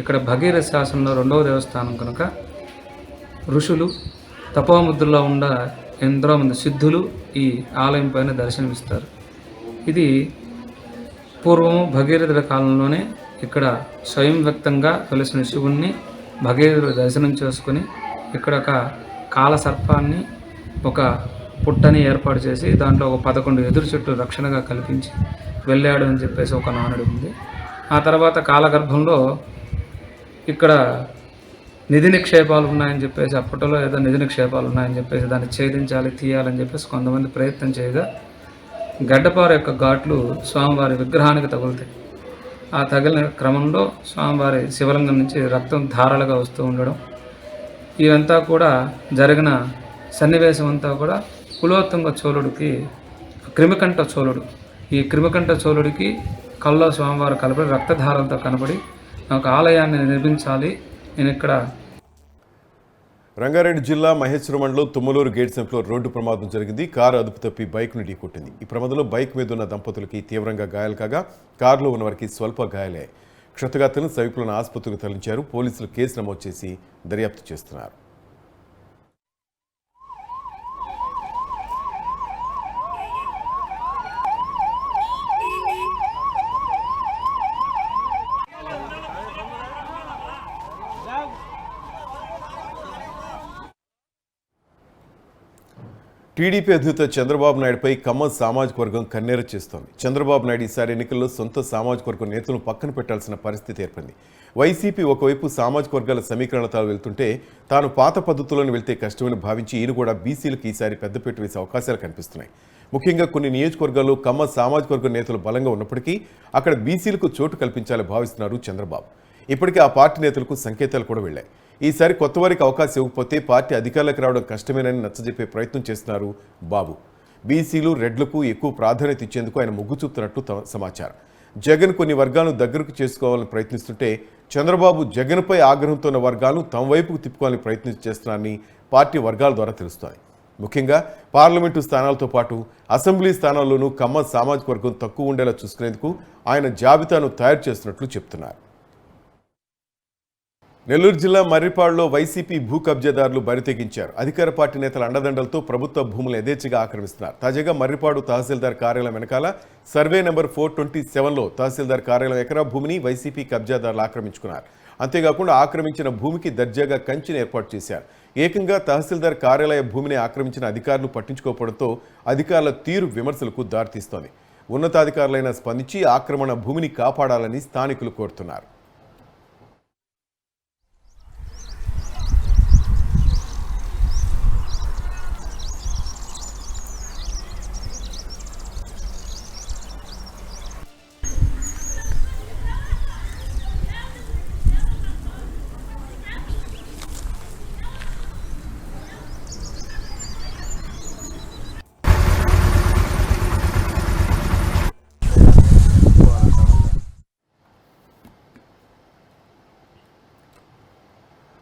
S8: ఇక్కడ భగీరథ శాసనంలో 2వ దేవస్థానం కనుక ఋషులు తపోముద్రలో ఉన్న ఎంతో మంది సిద్ధులు ఈ ఆలయం పైన దర్శనమిస్తారు. ఇది పూర్వము భగీరథుల కాలంలోనే ఇక్కడ స్వయం వ్యక్తంగా వెలిసిన శివుణ్ణి భగీరథుడు దర్శనం చేసుకుని ఇక్కడ ఒక కాలసర్పాన్ని ఒక పుట్టని ఏర్పాటు చేసి దాంట్లో ఒక 11 ఎదురు చెట్లు రక్షణగా కల్పించి వెళ్ళాడు అని చెప్పేసి ఒక నానుడు ఉంది. ఆ తర్వాత కాలగర్భంలో ఇక్కడ నిధి నిక్షేపాలు ఉన్నాయని చెప్పేసి అప్పట్లో ఏదో నిధి నిక్షేపాలు ఉన్నాయని చెప్పేసి దాన్ని ఛేదించాలి తీయాలని చెప్పేసి కొంతమంది ప్రయత్నం చేయగా గడ్డపార యొక్క ఘాట్లు స్వామివారి విగ్రహానికి తగులుతాయి. ఆ తగిలిన క్రమంలో స్వామివారి శివలింగం నుంచి రక్తం ధారలుగా వస్తూ ఉండడం, ఇవంతా కూడా జరిగిన సన్నివేశం అంతా కూడా కులోత్తుంగ చోళుడికి క్రిమికంఠ చోళుడు ఈ క్రిమికంఠ చోళుడికి కల్లో స్వామివారు కలపడి రక్తధారంతో కనబడి ఒక ఆలయాన్ని నిర్మించాలి నేను ఇక్కడ.
S1: రంగారెడ్డి జిల్లా మహేశ్వరం మండలం తుమ్మలూరు గేట్ సెంట్లో రోడ్డు ప్రమాదం జరిగింది. కారు అదుపు తప్పి బైక్ను ఢీకొట్టింది. ఈ ప్రమాదంలో బైక్ మీద ఉన్న దంపతులకి తీవ్రంగా గాయాలు కాగా కారులో ఉన్న వారికి స్వల్ప గాయాలయ్యాయి. క్షతగాత్రులను సమీపంలోని ఆసుపత్రికి తరలించారు. పోలీసులు కేసు నమోదు చేసి దర్యాప్తు చేస్తున్నారు. టీడీపీ అధినేత చంద్రబాబు నాయుడుపై ఖమ్మం సామాజిక వర్గం కన్నెర చేస్తోంది. చంద్రబాబు నాయుడు ఈసారి ఎన్నికల్లో సొంత సామాజిక వర్గం నేతలను పక్కన పెట్టాల్సిన పరిస్థితి ఏర్పడింది. వైసీపీ ఒకవైపు సామాజిక వర్గాల సమీకరణతో వెళ్తుంటే తాను పాత పద్ధతుల్లోనే వెళ్తే కష్టమని భావించి ఈయన కూడా బీసీలకు ఈసారి పెద్దపీట వేసే అవకాశాలు కనిపిస్తున్నాయి. ముఖ్యంగా కొన్ని నియోజకవర్గాల్లో ఖమ్మం సామాజిక వర్గ నేతలు బలంగా ఉన్నప్పటికీ అక్కడ బీసీలకు చోటు కల్పించాలని భావిస్తున్నారు చంద్రబాబు. ఇప్పటికే ఆ పార్టీ నేతలకు సంకేతాలు కూడా వెళ్లాయి. ఈసారి కొత్త వారికి అవకాశం ఇవ్వకపోతే పార్టీ అధికారులకు రావడం కష్టమేనని నచ్చజెప్పే ప్రయత్నం చేస్తున్నారు బాబు. బీసీలు రెడ్లకు ఎక్కువ ప్రాధాన్యత ఇచ్చేందుకు ఆయన మొగ్గు చూపుతున్నట్టు సమాచారం. జగన్ కొన్ని వర్గాలను దగ్గరకు చేసుకోవాలని ప్రయత్నిస్తుంటే చంద్రబాబు జగన్పై ఆగ్రహంతో ఉన్న వర్గాలను తమ వైపుకు తిప్పుకోవాలని ప్రయత్నం చేస్తున్నారని పార్టీ వర్గాల ద్వారా తెలుస్తోంది. ముఖ్యంగా పార్లమెంటు స్థానాలతో పాటు అసెంబ్లీ స్థానాల్లోనూ కమ్మ సామాజిక వర్గం తక్కువ ఉండేలా చూసుకునేందుకు ఆయన జాబితాను తయారు చేస్తున్నట్లు చెప్తున్నారు. నెల్లూరు జిల్లా మర్రిపాడులో వైసీపీ భూ కబ్జాదారులు బరితెగించారు. అధికార పార్టీ నేతల అండదండలతో ప్రభుత్వ భూములు యథేచ్ఛగా ఆక్రమిస్తున్నారు. తాజాగా మర్రిపాడు తహసీల్దార్ కార్యాలయం వెనకాల సర్వే నెంబర్ 427లో తహసీల్దార్ కార్యాలయం ఎకరా భూమిని వైసీపీ కబ్జాదారులు ఆక్రమించుకున్నారు. అంతేకాకుండా ఆక్రమించిన భూమికి దర్జాగా కంచెను ఏర్పాటు చేశారు. ఏకంగా తహసీల్దార్ కార్యాలయ భూమిని ఆక్రమించిన అధికారులు పట్టించుకోకపోవడంతో అధికారుల తీరు విమర్శలకు దారితీస్తోంది. ఉన్నతాధికారులైన స్పందించి ఆక్రమణ భూమిని కాపాడాలని స్థానికులు కోరుతున్నారు.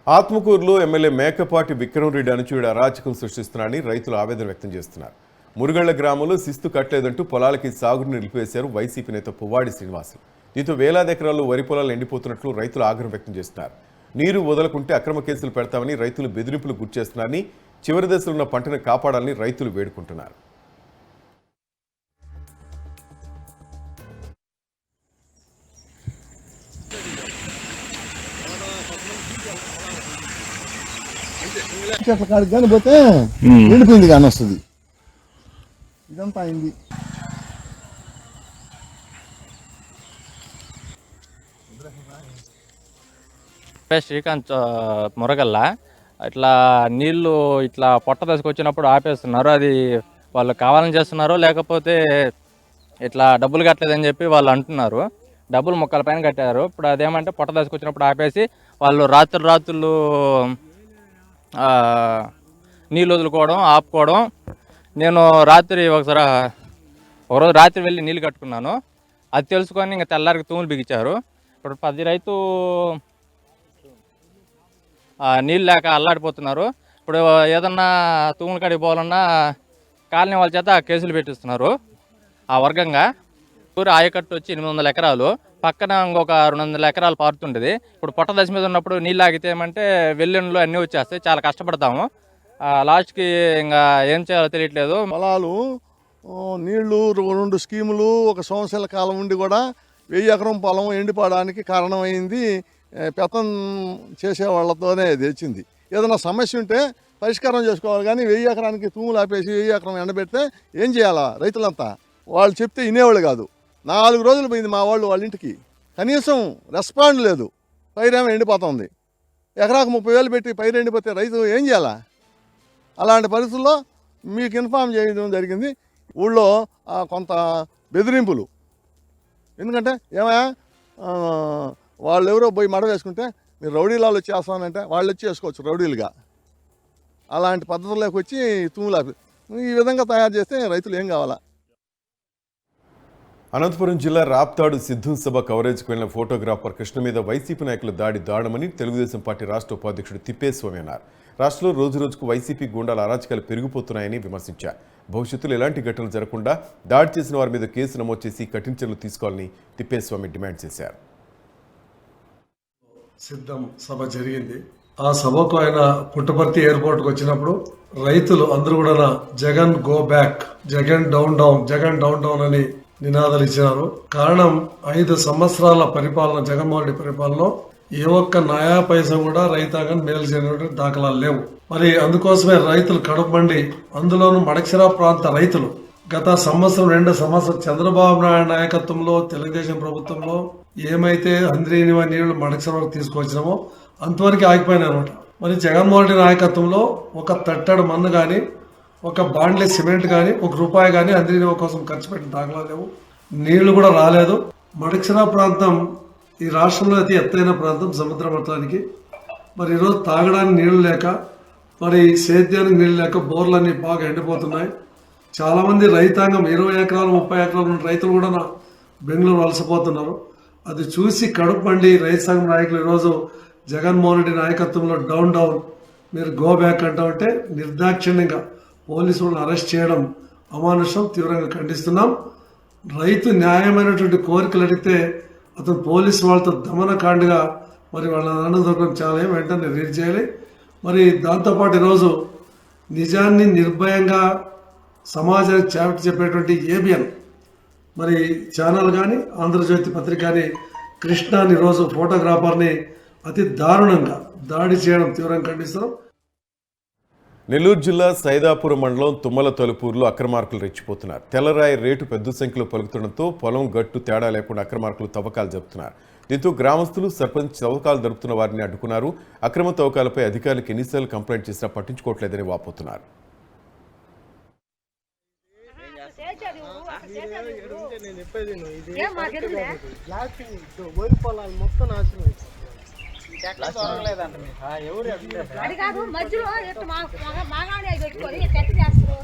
S1: ఆత్మకూరులో ఎమ్మెల్యే మేకపాటి విక్రమరెడ్డి అనుచరుడు అరాచకం సృష్టిస్తున్నారని రైతులు ఆవేదన వ్యక్తం చేస్తున్నారు. మురుగళ్ల గ్రామంలో శిస్తు కట్టలేదంటూ పొలాలకి సాగుని నిలిపివేశారు వైసీపీ నేత పువ్వాడి శ్రీనివాసులు. దీంతో వేలాది ఎకరాల్లో వరి పొలాలు ఎండిపోతున్నట్లు రైతులు ఆగ్రహం వ్యక్తం చేస్తున్నారు. నీరు వదలకుంటే అక్రమ కేసులు పెడతామని రైతులు బెదిరింపులు గురిచేస్తున్నారని, చివరి దశలో ఉన్న పంటను కాపాడాలని రైతులు వేడుకుంటున్నారు.
S9: చెట్ల కాడికి కానీ పోతే ఎండిపోయింది కానీ వస్తుంది. ఇదంతా అయింది.
S10: శ్రీకాంత్ మురగల్ల ఇట్లా నీళ్లు ఇట్లా పొట్ట దశకొచ్చినప్పుడు ఆపేస్తున్నారు. అది వాళ్ళు కావాలని చేస్తున్నారో లేకపోతే ఇట్లా డబ్బులు కట్టలేదని చెప్పి వాళ్ళు అంటున్నారు. డబ్బులు మొక్కల పైన కట్టారు. ఇప్పుడు అదేమంటే పొట్ట దశకొచ్చినప్పుడు ఆపేసి వాళ్ళు రాత్రులు నీళ్ళు వదులుకోవడం ఆపుకోవడం. నేను ఒకరోజు రాత్రి వెళ్ళి నీళ్ళు కట్టుకున్నాను. అది తెలుసుకొని ఇంకా తెల్లారికి తూములు బిగించారు. ఇప్పుడు 10 రైతు నీళ్ళు లేక అల్లాడిపోతున్నారు. ఇప్పుడు ఏదన్నా తూములు కాడికి పోవాలన్నా కాలనీ వాళ్ళ చేత కేసులు పెట్టిస్తున్నారు. ఆ వర్గంగా ఊరు ఆయకట్టు వచ్చి 800 ఎకరాలు, పక్కన ఇంకొక 200 ఎకరాలు పారుతుంటుంది. ఇప్పుడు పొట్ట దశ మీద ఉన్నప్పుడు నీళ్ళు ఆగితే ఏమంటే వెల్లుండ్లు అన్నీ వచ్చేస్తాయి. చాలా కష్టపడతాము. లాస్ట్కి ఇంకా ఏం చేయాలో తెలియట్లేదు.
S9: పొలాలు నీళ్లు 2 స్కీములు 1 సంవత్సరాల కాలం ఉండి కూడా 1000 ఎకరం పొలం ఎండిపోవడానికి కారణమైంది పెత్తం చేసే వాళ్ళతోనే తెచ్చింది. ఏదైనా సమస్య ఉంటే పరిష్కారం చేసుకోవాలి. కానీ 1000 ఎకరానికి తూములు ఆపేసి 1000 ఎకరం ఎండబెడితే ఏం చేయాలా? రైతులంతా వాళ్ళు చెప్తే వినేవాళ్ళు కాదు. 4 రోజులు పోయింది మా వాళ్ళు వాళ్ళ ఇంటికి, కనీసం రెస్పాండ్ లేదు. పైరేమో ఎండిపోతుంది. ఎకరాకు 30,000 పెట్టి పైరు ఎండిపోతే రైతు ఏం చేయాలా? అలాంటి పరిస్థితుల్లో మీకు ఇన్ఫామ్ చేయడం జరిగింది. ఊళ్ళో కొంత బెదిరింపులు. ఎందుకంటే ఏమయ్యా వాళ్ళు ఎవరో పోయి మడ వేసుకుంటే మీరు రౌడీలాలు వచ్చి చేస్తానంటే వాళ్ళు వచ్చి వేసుకోవచ్చు రౌడీలుగా. అలాంటి పద్ధతుల్లోకి వచ్చి తూములాపి ఈ విధంగా తయారు చేస్తే రైతులు ఏం కావాలా?
S1: అనంతపురం జిల్లా రాప్తాడు సిద్ధం సభ కవరేజ్కి వెళ్లిన ఫోటోగ్రాఫర్ కృష్ణ మీద వైసీపీ నాయకుల దాడమని తెలుగుదేశం పార్టీ రాష్ట్ర ఉపాధ్యక్షుడు తిప్పేస్వామి అన్నారు. రాష్ట్రంలో రోజురోజుకు వైసీపీ గూండాల అరాచకాలు పెరిగిపోతున్నాయని విమర్శించారు. భవిష్యత్తులో ఎలాంటి ఘటనలు జరగకుండా దాడి చేసిన వారి మీద కేసు నమోదు చేసి కఠిన చర్యలు తీసుకోవాలని తిప్పేస్వామి డిమాండ్ చేశారు.
S11: సిద్ధం సభ జరిగింది. ఆ సభకు ఆయన పుట్టపర్తి ఎయిర్పోర్ట్కి వచ్చినప్పుడు రైతులు అందరూ కూడా Jagan go back, Jagan down down, Jagan down down అని నినాదాలు ఇచ్చినారు. కారణం 5 సంవత్సరాల పరిపాలన, జగన్మోహన్ రెడ్డి పరిపాలనలో ఏ ఒక్క నయా పైసా కూడా రైతాంగం మేలు చేయనటువంటి దాఖలాలు లేవు. మరి అందుకోసమే రైతులు కడుపుమండి, అందులోనూ మడక్సిరా ప్రాంత రైతులు గత 2 సంవత్సరం చంద్రబాబు నాయుడు నాయకత్వంలో తెలుగుదేశం ప్రభుత్వంలో ఏమైతే అంద్రీనివా నీళ్లు మడక్సిరా తీసుకొచ్చినామో అంతవరకు ఆగిపోయినాయి అనమాట. మరి జగన్మోహన్ రెడ్డి నాయకత్వంలో ఒక తట్టడు మన్ను కానీ, ఒక బాండ్లే సిమెంట్ కానీ, 1 రూపాయి కానీ అంద్రీనివా కోసం ఖర్చు పెట్టిన దాఖలాలు లేవు. నీళ్లు కూడా రాలేదు. మడక్సిరా ప్రాంతం ఈ రాష్ట్రంలో అతి ఎత్తైన ప్రాంతం సముద్ర మట్టానికి. మరి ఈరోజు తాగడానికి నీళ్లు లేక, మరి సేద్యానికి నీళ్లు లేక బోర్లన్నీ బాగా ఎండిపోతున్నాయి. చాలామంది రైతాంగం 20 ఎకరాలు 30 ఎకరాలు ఉన్న రైతులు కూడా బెంగళూరు వలసపోతున్నారు. అది చూసి కడుపు మండి రైతు సంఘం నాయకులు ఈరోజు జగన్మోహన్ రెడ్డి నాయకత్వంలో డౌన్ మీరు గో బ్యాక్ అంటామంటే నిర్దాక్షిణ్యంగా పోలీసు వాళ్ళని అరెస్ట్ చేయడం అమానుషం, తీవ్రంగా ఖండిస్తున్నాం. రైతు న్యాయమైనటువంటి కోరికలు అడిగితే అతను పోలీసు వాళ్ళతో దమనకాండగా మరి వాళ్ళ అన్నదొరకడం చాలా వెంటనే రీడ్ చేయాలి. మరి దాంతోపాటు ఈరోజు నిజాన్ని నిర్భయంగా సమాజానికి చాటి చెప్పేటువంటి ఏబిఎన్ మరి ఛానల్ కానీ ఆంధ్రజ్యోతి పత్రిక కానీ కృష్ణాని రోజు ఫోటోగ్రాఫర్ని అతి దారుణంగా దాడి చేయడం తీవ్రంగా ఖండిస్తున్నాం.
S1: నెల్లూరు జిల్లా సైదాపురం మండలం తుమ్మల తలుపూరులో అక్రమార్కులు రెచ్చిపోతున్నారు. తెల్లరాయి రేటు పెద్ద సంఖ్యలో పలుకుతుండటంతో పొలం గట్టు తేడా లేకుండా అక్రమార్కులు తవ్వకాలు జరుపుతున్నారు. దీంతో గ్రామస్తులు సర్పంచ్ తవ్వకాలు జరుపుతున్న వారిని అడ్డుకున్నారు. అక్రమ తవ్వకాలపై అధికారులకు ఎన్నిసార్లు కంప్లైంట్ చేసినా పట్టించుకోవట్లేదని వాపోతున్నారు.
S12: అది కాదు మధ్యలో మాగాడి పెట్టుకొని చెట్టు చేస్తారు.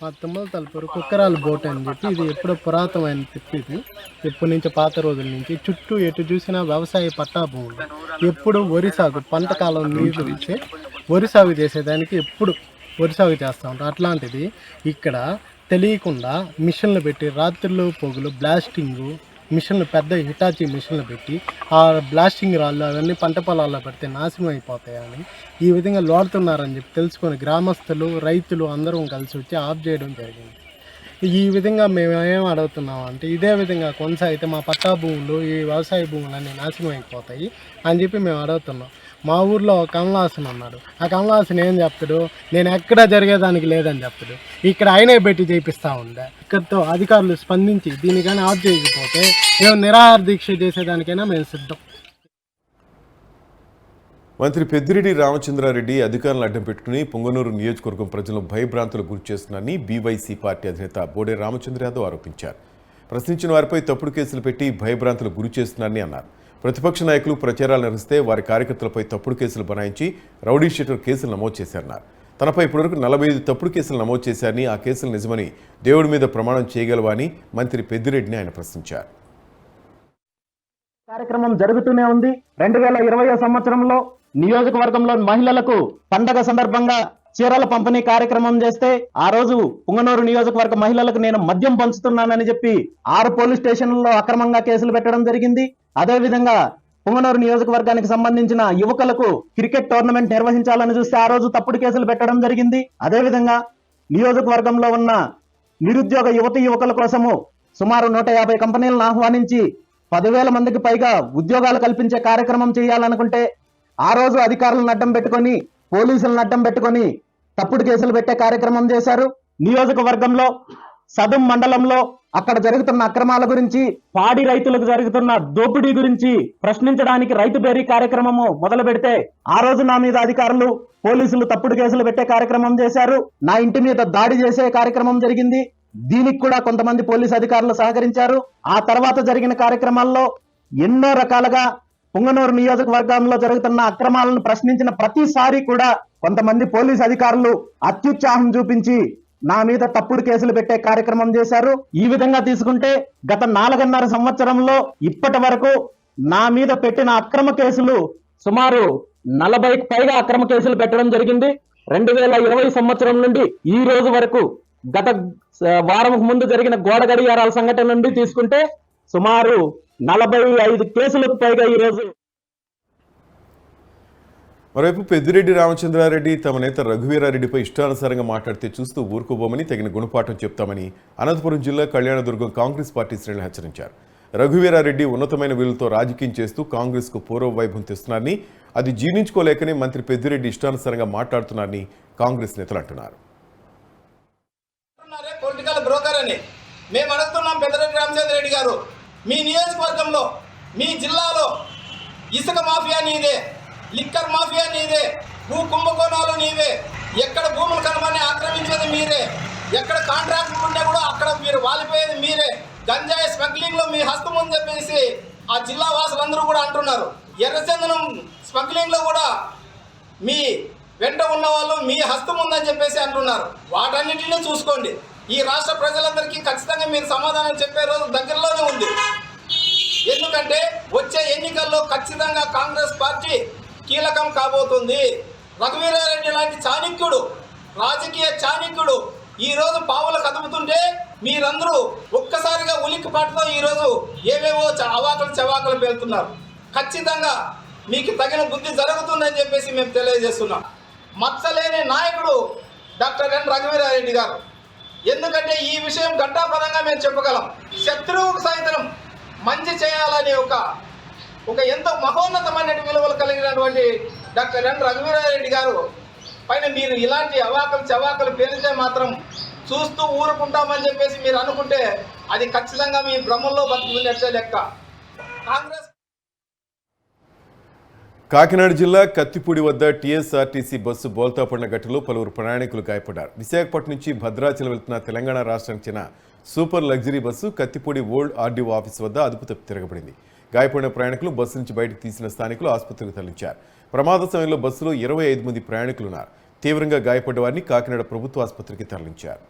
S13: మా తుమ్మల తలుపురు కుక్కరాల బోట్ అని చెప్పి ఇది ఎప్పుడో పురాతనమైన తిప్పి, ఇది ఎప్పటి నుంచి పాత రోజుల నుంచి చుట్టూ ఎటు చూసినా వ్యవసాయ పట్టా భూములు, ఎప్పుడు వరి సాగు పంట కాలం నీరు ఇచ్చే వరి సాగు చేసేదానికి ఎప్పుడు వరి సాగు చేస్తూ ఉంటాం. అట్లాంటిది ఇక్కడ తెలియకుండా మిషన్లు పెట్టి రాత్రులు పొగులు బ్లాస్టింగు మిషన్లు, పెద్ద హిటాచీ మిషన్లు పెట్టి ఆ బ్లాస్టింగ్ రాళ్ళు అవన్నీ పంట పొలాల్లో పెడితే నాశనం అయిపోతాయని ఈ విధంగా లోడుతున్నారని చెప్పి తెలుసుకొని గ్రామస్తులు రైతులు అందరం కలిసి వచ్చి ఆఫ్ చేయడం జరిగింది. ఈ విధంగా మేము ఏం అడుగుతున్నాం అంటే ఇదే విధంగా కొనసాగితే మా పట్టా భూములు ఈ వ్యవసాయ భూములన్నీ నాశనం అయిపోతాయి అని చెప్పి మేము అడుగుతున్నాం. మా ఊర్లో కమలాసన్ ఉన్నాడు. ఆ కమలాసన్ ఏం చెప్తాడు, నేను ఎక్కడ జరిగేదానికి లేదని చెప్తాడు. ఇక్కడ ఆయనే పెట్టి చేయిస్తా ఉండే. ఇక్కడితో అధికారులు స్పందించి దీనికైనా ఆఫ్ చేయకపోతే మేము నిరాహార దీక్ష చేసేదానికైనా మేము సిద్ధం.
S1: మంత్రి పెద్దిరెడ్డి రామచంద్రారెడ్డి అధికారులను అడ్డం పెట్టుకుని పొంగనూరు నియోజకవర్గం ప్రజలను భయభ్రాంతులకు గురి చేస్తున్నారని బీవైసీ పార్టీ అధినేత బోడే రామచంద్ర యాదవ్ ఆరోపించారు. ప్రశ్నించిన వారిపై తప్పుడు కేసులు పెట్టి భయభ్రాంతులకు గురి చేస్తున్నారని అన్నారు. ప్రతిపక్ష నాయకులు ప్రచారాలు నిర్వహిస్తే వారి కార్యకర్తలపై తప్పుడు కేసులు బనాయించి రౌడీ షీటర్ కేసులు నమోదు చేశారన్నారు. తనపై ఇప్పటివరకు 45 తప్పుడు కేసులు నమోదు చేశారని, ఆ కేసులు నిజమని దేవుడి మీద ప్రమాణం చేయగలవా అని మంత్రి పెద్దిరెడ్డిని ఆయన ప్రశ్నించారు.
S14: కార్యక్రమం జరుగుతూనే ఉంది. 2020 సంవత్సరంలో నియోజకవర్గంలో మహిళలకు పండగ సందర్భంగా చీరల పంపిణీ కార్యక్రమం చేస్తే ఆ రోజు పుంగనూరు నియోజకవర్గ మహిళలకు నేను మద్యం పంచుతున్నానని చెప్పి 6 పోలీస్ స్టేషన్లలో అక్రమంగా కేసులు పెట్టడం జరిగింది. అదేవిధంగా పుంగనూరు నియోజకవర్గానికి సంబంధించిన యువకులకు క్రికెట్ టోర్నమెంట్ నిర్వహించాలని చూస్తే ఆ రోజు తప్పుడు కేసులు పెట్టడం జరిగింది. అదేవిధంగా నియోజకవర్గంలో ఉన్న నిరుద్యోగ యువకుల కోసము సుమారు 150 కంపెనీలను ఆహ్వానించి 10,000 మందికి పైగా ఉద్యోగాలు కల్పించే కార్యక్రమం చేయాలనుకుంటే ఆ రోజు అధికారులను అడ్డం పెట్టుకొని పోలీసులను అడ్డం పెట్టుకొని తప్పుడు కేసులు పెట్టే కార్యక్రమం చేశారు. నియోజకవర్గంలో సదుం మండలంలో అక్కడ జరుగుతున్న అక్రమాల గురించి, పాడి రైతులకు జరుగుతున్న దోపిడీ గురించి ప్రశ్నించడానికి రైతు బేరీ కార్యక్రమము మొదలు పెడితే ఆ రోజు నా మీద అధికారులు పోలీసులు తప్పుడు కేసులు పెట్టే కార్యక్రమం చేశారు. నా ఇంటి మీద దాడి చేసే కార్యక్రమం జరిగింది. దీనికి కూడా కొంతమంది పోలీసు అధికారులు సహకరించారు. ఆ తర్వాత జరిగిన కార్యక్రమాల్లో ఎన్నో రకాలుగా పుంగనూరు నియోజకవర్గంలో జరుగుతున్న అక్రమాలను ప్రశ్నించిన ప్రతిసారి కూడా కొంతమంది పోలీసు అధికారులు అత్యుత్సాహం చూపించి నా మీద తప్పుడు కేసులు పెట్టే కార్యక్రమం చేశారు. ఈ విధంగా తీసుకుంటే గత 4.5 సంవత్సరంలో ఇప్పటి వరకు నా మీద పెట్టిన అక్రమ కేసులు సుమారు 40కి పైగా అక్రమ కేసులు పెట్టడం జరిగింది. 2020 సంవత్సరం నుండి ఈ రోజు వరకు గత వారం ముందు జరిగిన గోడ గడియారాల సంఘటన నుండి తీసుకుంటే సుమారు 45 కేసులకు పైగా ఈ రోజు.
S1: మరోవైపు పెద్దిరెడ్డి రామచంద్రారెడ్డి తమ నేత రఘువీరారెడ్డిపై ఇష్టానుసారంగా మాట్లాడితే చూస్తూ ఊరుకోబోమని తగిన గుణపాఠం చెప్తామని అనంతపురం జిల్లా కళ్యాణదుర్గం కాంగ్రెస్ పార్టీ శ్రేణులు హెచ్చరించారు. రఘువీరారెడ్డి ఉన్నతమైన వీలుతో రాజకీయం చేస్తూ కాంగ్రెస్కు పూర్వ వైభవం తెస్తున్నారని, అది జీర్ణించుకోలేకనే మంత్రి పెద్దిరెడ్డి ఇష్టానుసారంగా మాట్లాడుతున్నారని కాంగ్రెస్ నేతలు అంటున్నారు.
S15: పొలిటికల్ బ్రోకర్ అని మేము అడుగుతున్నాం. పెద్దిరెడ్డి రామచంద్రారెడ్డి గారు, మీ నియోజకవర్గంలో మీ జిల్లాలో ఇసుక మాఫియా నీదే, లిక్కర్ మాఫియా నీదే, భూ కుంభకోణాలు నీవే, ఎక్కడ భూములు కనమని ఆక్రమించేది మీరే, ఎక్కడ కాంట్రాక్టులు ఉంటే కూడా అక్కడ మీరు వాలిపోయేది మీరే. గంజాయి స్మగ్లింగ్లో మీ హస్తం ఉందని చెప్పేసి ఆ జిల్లా వాసులందరూ కూడా అంటున్నారు. ఎర్రచందనం స్మగ్లింగ్లో కూడా మీ వెంట ఉన్న వాళ్ళు మీ హస్తం ఉందని చెప్పేసి అంటున్నారు. వాటన్నిటిని చూసుకోండి. ఈ రాష్ట్ర ప్రజలందరికీ ఖచ్చితంగా మీరు సమాధానం చెప్పే రోజు దగ్గరలోనే ఉంది. ఎందుకంటే వచ్చే ఎన్నికల్లో ఖచ్చితంగా కాంగ్రెస్ పార్టీ కీలకం కాబోతుంది. రఘువీరారెడ్డి లాంటి చాణక్యుడు, రాజకీయ చాణక్యుడు ఈరోజు పావులు కదుపుతుంటే మీరందరూ ఒక్కసారిగా ఉలిక్కిపాటుతో ఈరోజు ఏవేవో అవాకులు చవాకులు పేలుతున్నారు. ఖచ్చితంగా మీకు తగిన బుద్ధి జరుగుతుందని చెప్పేసి మేము తెలియజేస్తున్నాం. మచ్చలేని నాయకుడు డాక్టర్ ఎన్ రఘువీరారెడ్డి గారు. ఎందుకంటే ఈ విషయం ఘంటాపదంగా మేము చెప్పగలం. శత్రువుకు సైతం మంచి చేయాలని ఒక ఎంతో మహోన్నతమైన విలువలు కలిగినటువంటి డాక్టర్ ఎన్ రఘువీరారెడ్డి గారు పైన మీరు ఇలాంటి అవాకులు చవాకులు పేరితే మాత్రం చూస్తూ ఊరుకుంటామని చెప్పేసి మీరు అనుకుంటే అది ఖచ్చితంగా మీ భ్రమంలో బతుకున్నట్లే లెక్క. కాంగ్రెస్
S1: కాకినాడ జిల్లా కత్తిపూడి వద్ద టీఎస్ఆర్టీసీ బస్సు బోల్తా పడిన ఘటనలో పలువురు ప్రయాణికులు గాయపడ్డారు. విశాఖపట్నం నుంచి భద్రాచలం వెళ్తున్న తెలంగాణ రాష్ట్రానికి చెందిన super luxury bus Kathipudi old RDO office వద్ద అదుపు తప్పి తిరగబడింది. గాయపడిన ప్రయాణికులు బస్సు నుంచి బయటకు తీసిన స్థానికులు ఆసుపత్రికి తరలించారు. ప్రమాద సమయంలో బస్సులో 25 మంది ప్రయాణికులున్నారు. తీవ్రంగా గాయపడ్డ వారిని కాకినాడ ప్రభుత్వ ఆసుపత్రికి తరలించారు.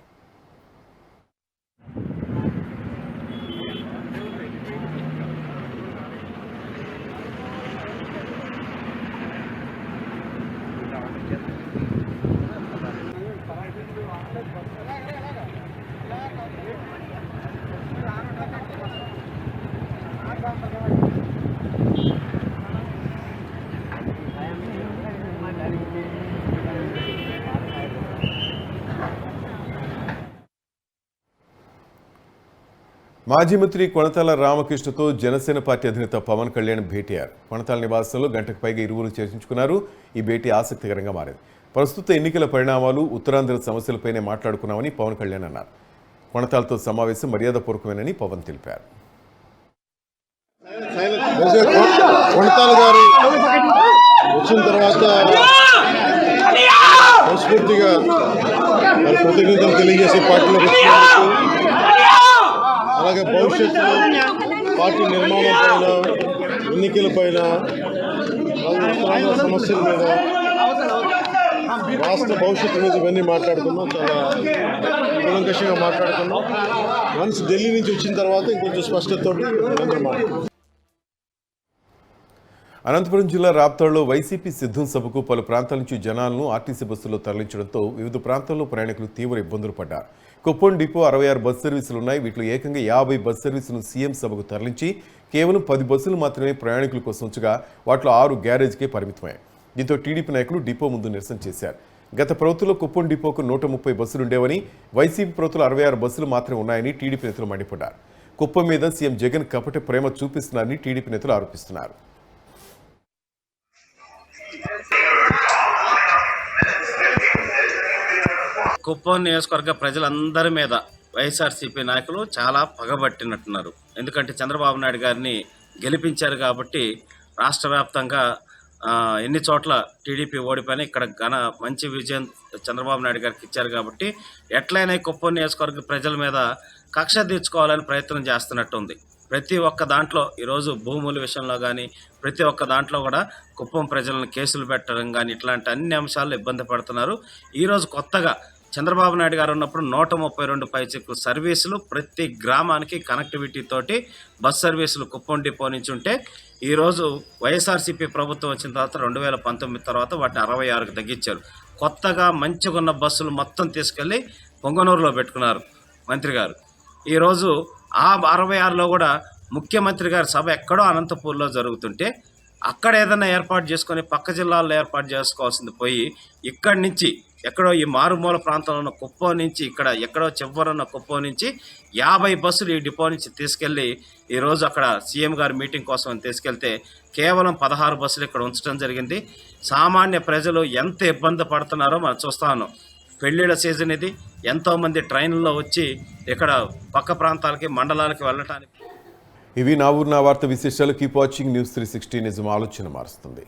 S1: మాజీ మంత్రి కొణతాల రామకృష్ణతో జనసేన పార్టీ అధినేత పవన్ కళ్యాణ్ భేటీ అయ్యారు. కొణతాల నివాసంలో గంటకు పైగా ఇరువురు చర్చించుకున్నారు. ఈ భేటీ ఆసక్తికరంగా మారింది. ప్రస్తుత ఎన్నికల పరిణామాలు, ఉత్తరాంధ్ర సమస్యలపైనే మాట్లాడుకున్నామని పవన్ కళ్యాణ్ అన్నారు. కొణతాలతో సమావేశం మర్యాదపూర్వకమేనని పవన్ తెలిపారు.
S9: కొణతాల గారు వచ్చిన తర్వాత మనస్ఫూర్తిగా కృతజ్ఞతలు తెలియజేసే పార్టీలో అలాగే భవిష్యత్తులో పార్టీ నిర్మాణం పైన, ఎన్నికల పైన, సమస్యల మీద, రాష్ట్ర భవిష్యత్తు మీద ఇవన్నీ మాట్లాడుకున్నాం. చాలా కూలంకషంగా మాట్లాడుకున్నాం. వన్స్ ఢిల్లీ నుంచి వచ్చిన తర్వాత ఇంకొంచెం స్పష్టతతో అందరూ మాట్లాడుతున్నాం.
S1: అనంతపురం జిల్లా రాప్తాడులో వైసీపీ సిద్ధం సభకు పలు ప్రాంతాల నుంచి జనాలను ఆర్టీసీ బస్సుల్లో తరలించడంతో వివిధ ప్రాంతాల్లో ప్రయాణికులు తీవ్ర ఇబ్బందులు పడ్డారు. కుప్పం డిపో 66 బస్ సర్వీసులు ఉన్నాయి. వీటిలో ఏకంగా 50 బస్ సర్వీసులను సీఎం సభకు తరలించి కేవలం 10 బస్సులు మాత్రమే ప్రయాణికుల కోసం ఉంచగా వాటిలో 6 గ్యారేజ్కే పరిమితమయ్యాయి. దీంతో టీడీపీ నాయకులు డిపో ముందు నిరసన చేశారు. గత ప్రభుత్వంలో కుప్పం డిపోకు 130 బస్సులు ఉండేవని, వైసీపీ ప్రభుత్వంలో 66 బస్సులు మాత్రమే ఉన్నాయని టీడీపీ నేతలు మండిపడ్డారు. కుప్పం మీద సీఎం జగన్ కపట ప్రేమ చూపిస్తున్నారని టీడీపీ నేతలు ఆరోపిస్తున్నారు.
S16: కుప్పం నియోజకవర్గ ప్రజలందరి మీద వైఎస్ఆర్సీపీ నాయకులు చాలా పగబట్టినట్టున్నారు. ఎందుకంటే చంద్రబాబు నాయుడు గారిని గెలిపించారు కాబట్టి రాష్ట్ర వ్యాప్తంగా ఎన్ని చోట్ల టీడీపీ ఓడిపోయినా ఇక్కడ మంచి విజయం చంద్రబాబు నాయుడు గారికి ఇచ్చారు కాబట్టి ఎట్లయినా కుప్పం నియోజకవర్గ ప్రజల మీద కక్ష తీర్చుకోవాలని ప్రయత్నం చేస్తున్నట్టుంది. ప్రతి ఒక్క దాంట్లో ఈరోజు భూముల విషయంలో కానీ ప్రతి ఒక్క దాంట్లో కూడా కుప్పం ప్రజలను కేసులు పెట్టడం కానీ ఇట్లాంటి అన్ని అంశాలు ఇబ్బంది పడుతున్నారు. ఈరోజు కొత్తగా చంద్రబాబు నాయుడు గారు ఉన్నప్పుడు 132 పైచిక్కు సర్వీసులు ప్రతి గ్రామానికి కనెక్టివిటీ తోటి బస్ సర్వీసులు కుప్పం డిపో నుంచి ఉంటే ఈరోజు వైఎస్ఆర్సీపీ ప్రభుత్వం వచ్చిన తర్వాత 2019 తర్వాత వాటిని 66కు తగ్గించారు. కొత్తగా మంచిగా ఉన్న బస్సులు మొత్తం తీసుకెళ్ళి పొంగనూరులో పెట్టుకున్నారు మంత్రి గారు. ఈరోజు ఆ 66లో కూడా ముఖ్యమంత్రి గారి సభ ఎక్కడో అనంతపూర్లో జరుగుతుంటే అక్కడ ఏదైనా ఏర్పాటు చేసుకొని పక్క జిల్లాల్లో ఏర్పాటు చేసుకోవాల్సింది పోయి ఇక్కడి నుంచి ఎక్కడో ఈ మారుమూల ప్రాంతంలో ఉన్న కుప్పం నుంచి ఇక్కడ ఎక్కడో చివరున్న కుప్పం నుంచి 50 బస్సులు ఈ డిపో నుంచి తీసుకెళ్ళి ఈరోజు అక్కడ సీఎం గారి మీటింగ్ కోసం తీసుకెళ్తే కేవలం 16 బస్సులు ఇక్కడ ఉంచడం జరిగింది. సామాన్య ప్రజలు ఎంత ఇబ్బంది పడుతున్నారో మనం చూస్తా ఉన్నాం. పెళ్లిళ్ళ సీజన్ ఇది. ఎంతోమంది ట్రైన్లలో వచ్చి ఇక్కడ పక్క ప్రాంతాలకి మండలాలకి వెళ్ళటానికి.
S1: ఇవి నా ఊరు నా వార్త విశేషాలు. Keep watching news 360. నిజం ఆలోచన మారుస్తుంది.